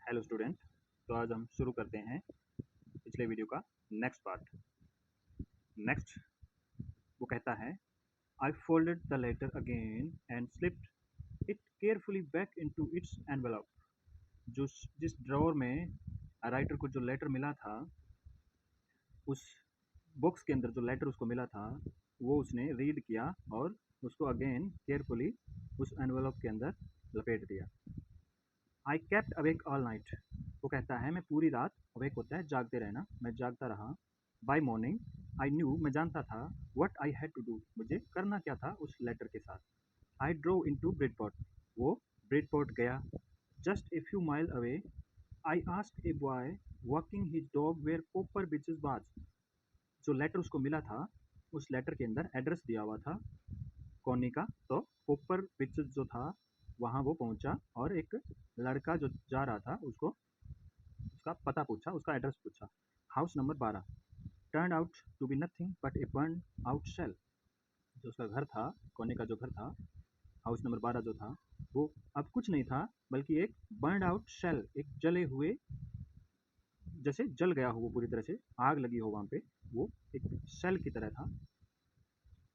Hello student. तो आज हम शुरू करते हैं पिछले वीडियो का नेक्स्ट पार्ट। नेक्स्ट वो कहता है, I folded the letter again and slipped it carefully back into its envelope. जो जिस ड्रॉअर में राइटर को जो लेटर मिला था, उस बॉक्स के अंदर जो लेटर उसको मिला था वो उसने रीड किया और उसको अगेन केयरफुली उस एनवेलप के अंदर लपेट दिया। I kept awake all night. वो कहता है मैं पूरी रात अवेक होता है जागते रहना, मैं जागता रहा। बाय मॉर्निंग आई न्यू, मैं जानता था what I had to do, मुझे करना क्या था उस लेटर के साथ। आई ड्रोव इनटू ब्रिडपोर्ट, वो ब्रिडपोर्ट गया। Just a few mile away I asked a boy walking his dog where Popper beaches was. जो लेटर उसको मिला था उस लेटर के अंदर एड्रेस दिया हुआ था कॉनी का, तो पोपर बिचेस जो था वहाँ वो पहुँचा और एक लड़का जो जा रहा था उसको उसका पता पूछा, उसका एड्रेस पूछा। House number 12 turned out to be nothing but a burnt out shell. जो उसका घर था, कोने का जो घर था, हाउस नंबर 12 जो था, वो अब कुछ नहीं था बल्कि एक बर्न आउट शेल, एक जले हुए, जैसे जल गया हो, वो पूरी तरह से आग लगी हो वहाँ पे, वो एक शेल की तरह था।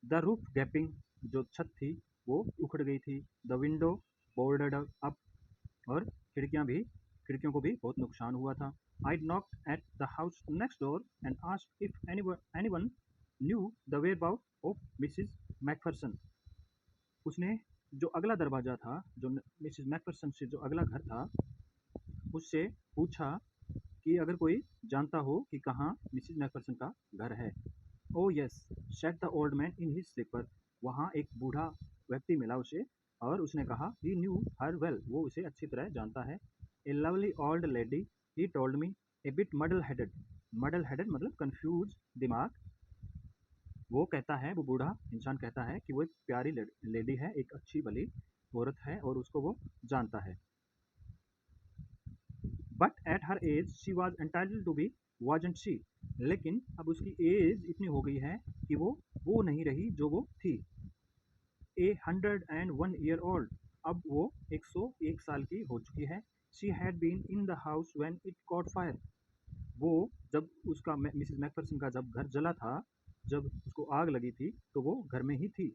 द रूफ गैपिंग, जो छत थी वो उखड़ गई थी। द विंडो बोर्डेड अप, और खिड़कियों को भी बहुत नुकसान हुआ था। I knock at the house next door and asked if anyone knew the whereabout of Mrs McPherson. उसने जो अगला दरवाज़ा था, जो मिसिज मैकफरसन से जो अगला घर था, उससे पूछा कि अगर कोई जानता हो कि कहाँ मिसिज मैकफरसन का घर है। Oh yes said the old man in his slippers. वहाँ एक बूढ़ा व्यक्ति मिला उसे और उसने कहा ही न्यू हर वेल, वो उसे अच्छी तरह जानता है। A lovely old lady he told me, a bit muddle headed मतलब कंफ्यूज दिमाग। वो कहता है, वो बूढ़ा इंसान कहता है कि वो एक प्यारी लेडी है, एक अच्छी भली औरत है और उसको वो जानता है। But at her age she was entitled to be, wasn't she. लेकिन अब उसकी एज इतनी हो गई है कि वो नहीं रही जो वो थी। ए 101 ईयर ओल्ड, अब वो 101 साल की हो चुकी है। She had been in the house when it caught fire. वो जब उसका मिसिस मैकफरसन का जब घर जला था, जब उसको आग लगी थी तो वो घर में ही थी।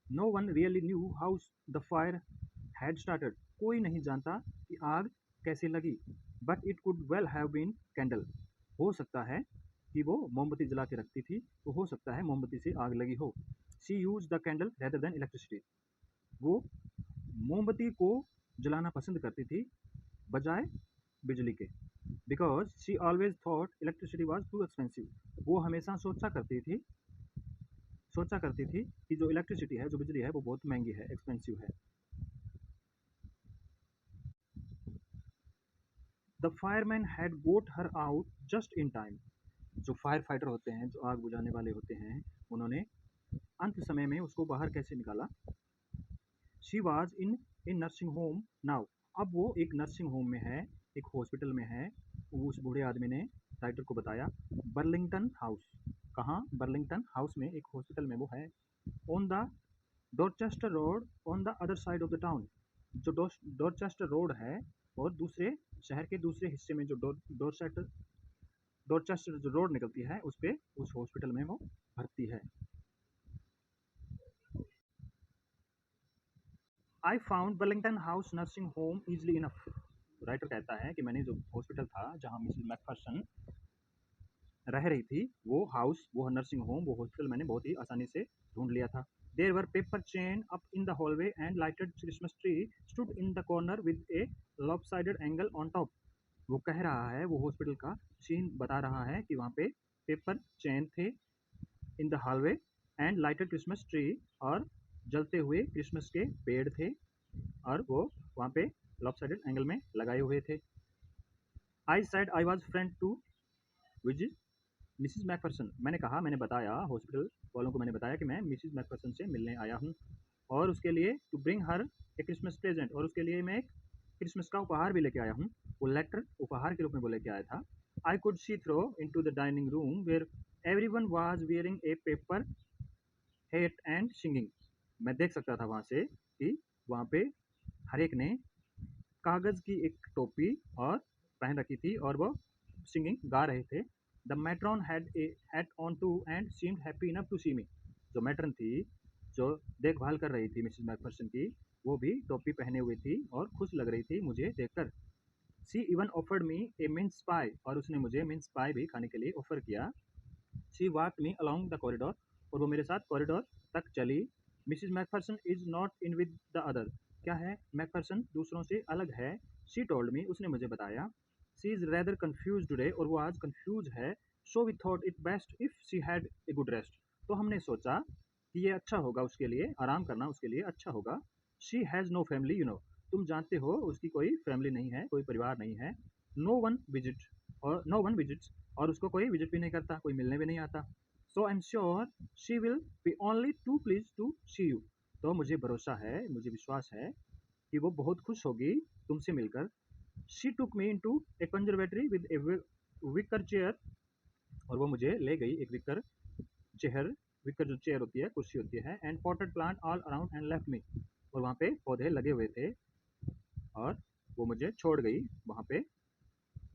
No one really knew how the fire had started. कोई नहीं जानता कि आग कैसे लगी। But it could well have been candle. हो सकता है कि वो मोमबत्ती जला के रखती थी, तो हो सकता है मोमबत्ती से आग लगी हो। She use the candle rather than electricity. वो मोमबत्ती को जलाना पसंद करती थी बजाय बिजली के। Because she always thought electricity was too expensive. वो हमेशा सोचा करती थी कि जो इलेक्ट्रिसिटी है, जो बिजली है, वो बहुत महंगी है, एक्सपेंसिव है। The fireman had got her out just in time. जो फायर फाइटर होते हैं, जो आग बुझाने वाले होते हैं, उन्होंने अंत समय में उसको बाहर कैसे निकाला। She was in A nursing home now. अब वो एक नर्सिंग होम में है, एक हॉस्पिटल में है। उस बूढ़े आदमी ने राइटर को बताया। बर्लिंगटन हाउस, कहाँ? बर्लिंगटन हाउस में, एक हॉस्पिटल में वो है। On the Dorchester road on the other side of the town. जो डॉर्चेस्टर रोड है और दूसरे शहर के दूसरे हिस्से में जो डॉर्चेस्टर जो रोड निकलती है, उस पे उस हॉस्पिटल में वो भर्ती है। I found Burlington house nursing home easily enough. Writer कहता है कि मैंने जो हॉस्पिटल था जहाँ मिसिस मैकफरसन रह रही थी, वो नर्सिंग होम, वो हॉस्पिटल मैंने बहुत ही आसानी से ढूंढ लिया था। There were paper chain up in the hallway and lighted Christmas tree stood in the corner with a lopsided angel on top. वो कह रहा है, वो हॉस्पिटल का सीन बता रहा है कि वहाँ पे पेपर चेन थे इन the hallway and lighted Christmas tree, और जलते हुए क्रिसमस के पेड़ थे और वो वहाँ पे लॉपसाइडेड एंगल में लगाए हुए थे। I said I was friend to visit Mrs McPherson. मैंने बताया, हॉस्पिटल वालों को मैंने बताया कि मैं मिसिज मैकफरसन से मिलने आया हूँ और उसके लिए to bring her a Christmas present, और उसके लिए मैं एक क्रिसमस का उपहार भी लेके आया हूँ। वो लेटर उपहार के रूप में वो लेके आया था। I could see through into the dining room where everyone was wearing a paper hat and singing. मैं देख सकता था वहाँ से कि वहाँ पे हर एक ने कागज़ की एक टोपी और पहन रखी थी और वो सिंगिंग गा रहे थे। The matron had a hat on too and seemed happy enough to see me. जो मैट्रन थी, जो देखभाल कर रही थी मिसेस मैकफरसन की, वो भी टोपी पहने हुई थी और खुश लग रही थी मुझे देखकर। She even offered me a mince pie, और उसने मुझे मिन्स पाई भी खाने के लिए ऑफर किया। She walked me along the corridor, और वो मेरे साथ कॉरिडोर तक चली। Mrs McPherson is not in with the other. क्या है? मैकफरसन दूसरों से अलग है। शी टोल्ड मी, उसने मुझे बताया। She is rather confuse today, और वो आज कंफ्यूज है। So we thought it best if she had a good rest. तो हमने सोचा कि ये अच्छा होगा उसके लिए, आराम करना उसके लिए अच्छा होगा। She has no family, you know. तुम जानते हो उसकी कोई फैमिली नहीं है, कोई परिवार नहीं है। नो वन विजिट्स, और उसको कोई विजिट भी नहीं करता, कोई मिलने भी नहीं आता। So I am sure she will be only too please to see you. तो मुझे भरोसा है, मुझे विश्वास है कि वो बहुत खुश होगी तुमसे मिलकर। She took me into a conservatory with a wicker chair, और वो मुझे ले गई एक चेयर विकर जो चेयर होती है, कुर्सी होती है, and potted plant all around and left me. और वहाँ पे पौधे लगे हुए थे और वो मुझे छोड़ गई वहाँ पे।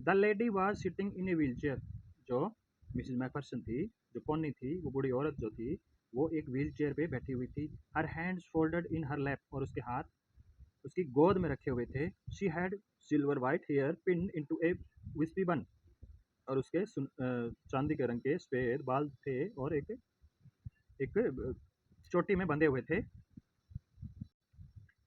The lady was sitting in a wheel chair. जो मिसेस मैकफरसन थी, जो पोनी थी, वो बूढ़ी औरत जो थी, वो एक व्हील चेयर पे बैठी हुई थी। Her hands folded in her lap, और उसके हाथ उसकी गोद में रखे हुए थे। She had silver white hair pin into a wispy bun, और उसके चांदी के रंग के सफेद बाल थे और एक एक चोटी में बंधे हुए थे।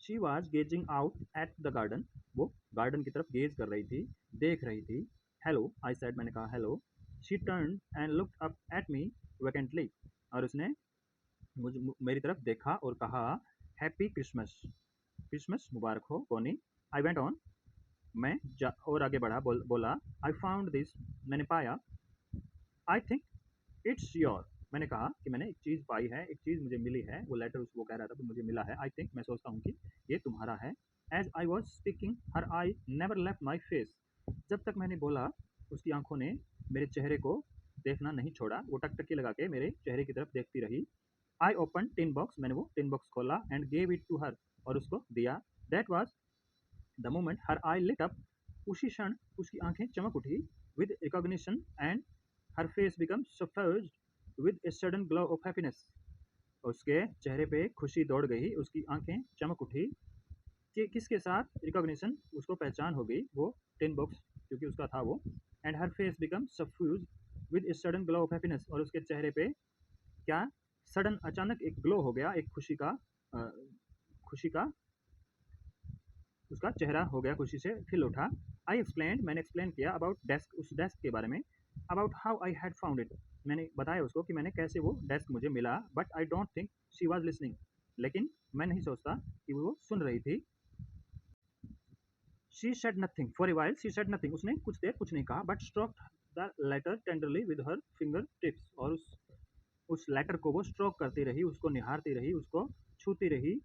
She was gazing out at the garden. वो गार्डन की तरफ गेज कर रही थी, देख रही थी। हेलो आई सेड, मैंने कहा hello. She turn and looked up at me vacantly, और उसने मेरी तरफ देखा और कहा, हैप्पी क्रिसमस, क्रिसमस मुबारक हो पोनी। आई वेंट ऑन, और आगे बढ़ा, बोला, आई फाउंड दिस, मैंने पाया। आई थिंक इट्स योर, मैंने कहा कि मैंने एक चीज़ पाई है, एक चीज़ मुझे मिली है। वो लेटर वो कह रहा था, तो मुझे मिला है। आई थिंक, मैं सोचता हूँ कि ये तुम्हारा है। As I was speaking her eye never left my face. जब तक मैंने बोला, उसकी आंखों ने मेरे चेहरे को देखना नहीं छोड़ा। वो टकटकी लगा के मेरे चेहरे की तरफ देखती रही। आई ओपन टिन बॉक्स, मैंने वो टिन बॉक्स खोला, and gave it to her, और उसको दिया। That was the moment her eye lit up. उसी क्षण उसकी आंखें चमक उठी with recognition, and her face become suffused with a sudden glow of happiness. उसके चेहरे पे खुशी दौड़ गई, उसकी आंखें चमक उठी कि किसके साथ रिकॉग्निशन, उसको पहचान हो गई, वो टिन बॉक्स क्योंकि उसका था वो। And her face become suffuse with a sudden glow of happiness, और उसके चेहरे पे क्या, सडन अचानक एक ग्लो हो गया, एक खुशी का उसका चेहरा हो गया, खुशी से खिल उठा। आई एक्सप्लेन, मैंने एक्सप्लेन किया अबाउट डेस्क, उस डेस्क के बारे में। About how I had found it, मैंने बताया उसको कि मैंने कैसे वो डेस्क मुझे मिला। But I don't think she was listening, लेकिन मैं नहीं सोचता कि वो सुन रही थी। She said nothing for a while, she said nothing, उसने कुछ देर कुछ नहीं कहा, but stroked the letter tenderly with her finger tips, और उस लेटर को वो स्ट्रोक करती रही, उसको निहारती रही, उसको छूती रही।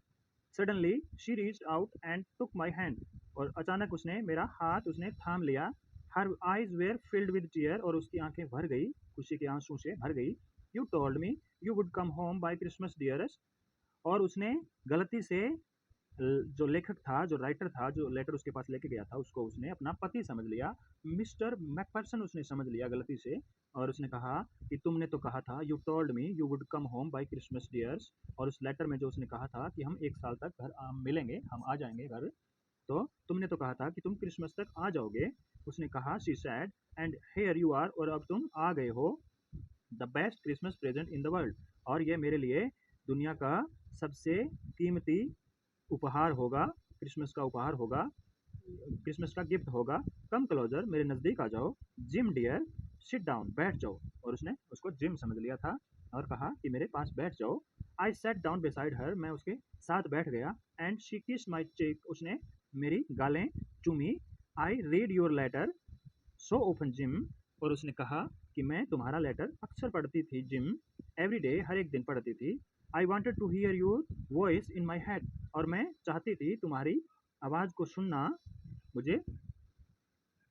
Suddenly she reached out and took my hand, और अचानक उसने मेरा हाथ उसने थाम लिया। Her eyes were filled with tear, और उसकी आंखें भर गई, खुशी के आंसू से भर गई। You told me you would come home by Christmas dearest, और उसने गलती से जो लेखक था, जो राइटर था, जो लेटर उसके पास लेके गया था, उसको उसने अपना पति समझ लिया। मिस्टर मैकफरसन उसने समझ लिया गलती से, और उसने कहा कि तुमने तो कहा था, you told me you would come home by Christmas dearest, और उस लेटर में जो उसने कहा था कि हम एक साल तक घर मिलेंगे, हम आ जाएंगे घर, तो तुमने तो कहा था कि तुम क्रिसमस तक आ जाओगे। उसने कहा, she said, and here you are, और अब तुम आ गए हो। The best Christmas present in the world, और ये मेरे लिए दुनिया का सबसे कीमती उपहार होगा, क्रिसमस का उपहार होगा, क्रिसमस का गिफ्ट होगा। कम क्लोजर, मेरे नज़दीक आ जाओ। जिम डियर, सिट डाउन, बैठ जाओ, और उसने उसको जिम समझ लिया था और कहा कि मेरे पास बैठ जाओ। आई सेट डाउन बिसाइड हर, मैं उसके साथ बैठ गया। एंड शी किस माई चेक, उसने मेरी गालें चूमी। I read your letter so open Jim, और उसने कहा कि मैं तुम्हारा लेटर अक्सर पढ़ती थी जिम, एवरी डे, हर एक दिन पढ़ती थी। I wanted to hear your voice in my head, और मैं चाहती थी तुम्हारी आवाज़ को सुनना। मुझे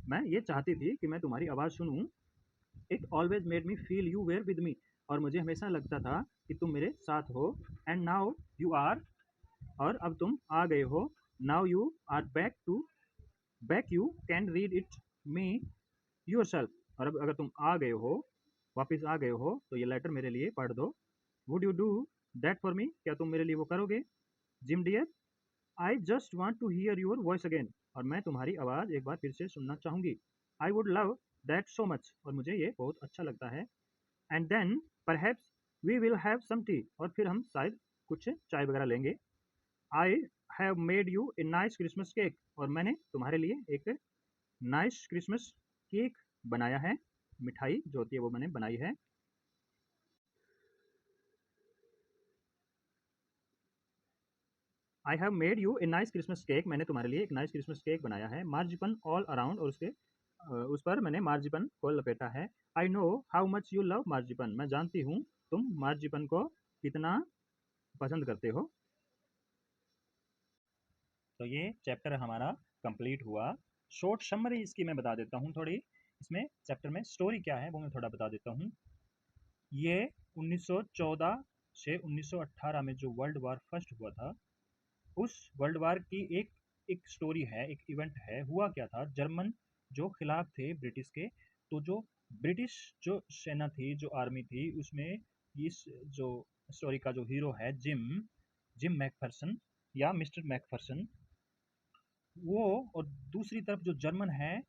मैं ये चाहती थी कि मैं तुम्हारी आवाज़ सुनूं। It always made me feel you were with me, और मुझे हमेशा लगता था कि तुम मेरे साथ हो। एंड नाउ यू आर, और अब तुम आ गए हो। Now you are back to back you can read it me yourself. और अब अगर तुम आ गए हो, वापस आ गए हो, तो ये लेटर मेरे लिए पढ़ दो। Would you do that for me? क्या तुम मेरे लिए वो करोगे? Jim dear, I just want to hear your voice again. और मैं तुम्हारी आवाज़ एक बार फिर से सुनना चाहूँगी। I would love that so much. और मुझे ये बहुत अच्छा लगता है। And then perhaps we will have some tea. और फिर हम शायद कुछ चाय वगैरह लेंगे। I have made you a nice Christmas cake. और मैंने तुम्हारे लिए एक नाइस क्रिसमस केक बनाया है। मिठाई जो होती है वो मैंने बनाई है। I have made you a nice Christmas cake. मैंने तुम्हारे लिए एक नाइस क्रिसमस केक बनाया है। Marzipan all around. और उस पर मैंने मार्जिपन को लपेटा है। I know how much you love marzipan. मैं जानती हूँ तुम मार्जिपन को कितना पसंद करते हो। तो ये चैप्टर हमारा कंप्लीट हुआ। शॉर्ट समरी इसकी मैं बता देता हूँ थोड़ी। इसमें चैप्टर में स्टोरी क्या है वो मैं थोड़ा बता देता हूँ। ये 1914 से 1918 में जो वर्ल्ड वार फर्स्ट हुआ था, उस वर्ल्ड वार की एक स्टोरी है, एक इवेंट है। हुआ क्या था, जर्मन जो खिलाफ थे ब्रिटिश के, तो जो ब्रिटिश जो सेना थी, जो आर्मी थी, उसमें इस जो स्टोरी का जो हीरो है जिम जिम मैकफर्सन या मिस्टर मैकफर्सन, वो, और दूसरी तरफ जो जर्मन है,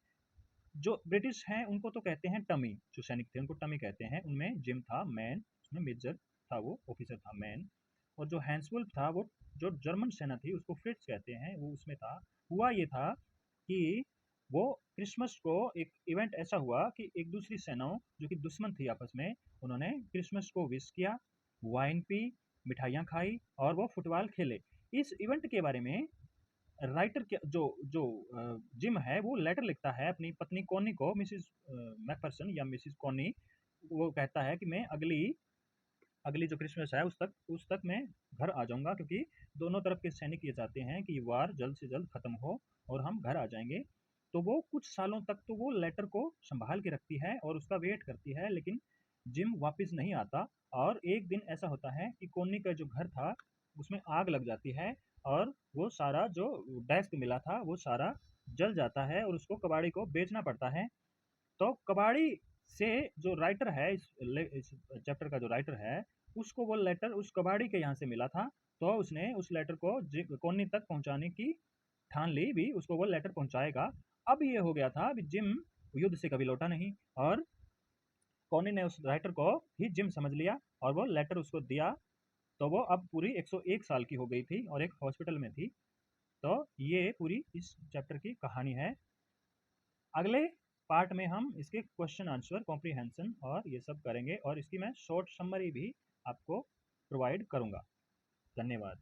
जो ब्रिटिश हैं उनको तो कहते हैं टमी, जो सैनिक थे उनको टमी कहते हैं। उनमें जिम था मैन, उसमें मेजर था, वो ऑफिसर था मैन। और जो हैंसवुल्फ था, वो जो जर्मन सेना थी उसको फ्रिट्स कहते हैं, वो उसमें था। हुआ ये था कि वो क्रिसमस को एक इवेंट ऐसा हुआ कि एक दूसरी सेनाओं जो कि दुश्मन थी आपस में, उन्होंने क्रिसमस को विश किया, वाइन पी, मिठाइयाँ खाई और वो फुटबॉल खेले। इस इवेंट के बारे में राइटर के जो जो जिम है वो लेटर लिखता है अपनी पत्नी कॉनी को, मिसिस मैकफर्सन या मिसिस कॉनी। वो कहता है कि मैं अगली अगली जो क्रिसमस है उस तक मैं घर आ जाऊंगा, क्योंकि दोनों तरफ के सैनिक ये चाहते हैं कि वार जल्द से जल्द खत्म हो और हम घर आ जाएंगे। तो वो कुछ सालों तक तो वो लेटर को संभाल के रखती है और उसका वेट करती है, लेकिन जिम वापस नहीं आता। और एक दिन ऐसा होता है कि कोनी का जो घर था उसमें आग लग जाती है, और वो सारा जो डेस्क मिला था वो सारा जल जाता है और उसको कबाड़ी को बेचना पड़ता है। तो कबाड़ी से जो राइटर है, इस चैप्टर का जो राइटर है, उसको वो लेटर उस कबाड़ी के यहाँ से मिला था। तो उसने उस लेटर को कोनी तक पहुंचाने की ठान ली भी, उसको वो लेटर पहुंचाएगा। अब ये हो गया था, अभी जिम युद्ध से कभी लौटा नहीं, और कोनी ने उस राइटर को ही जिम समझ लिया और वो लेटर उसको दिया। तो वो अब पूरी 101 साल की हो गई थी और एक हॉस्पिटल में थी। तो ये पूरी इस चैप्टर की कहानी है। अगले पार्ट में हम इसके क्वेश्चन आंसर, कॉम्प्रीहेंशन और ये सब करेंगे, और इसकी मैं शॉर्ट समरी भी आपको प्रोवाइड करूंगा। धन्यवाद।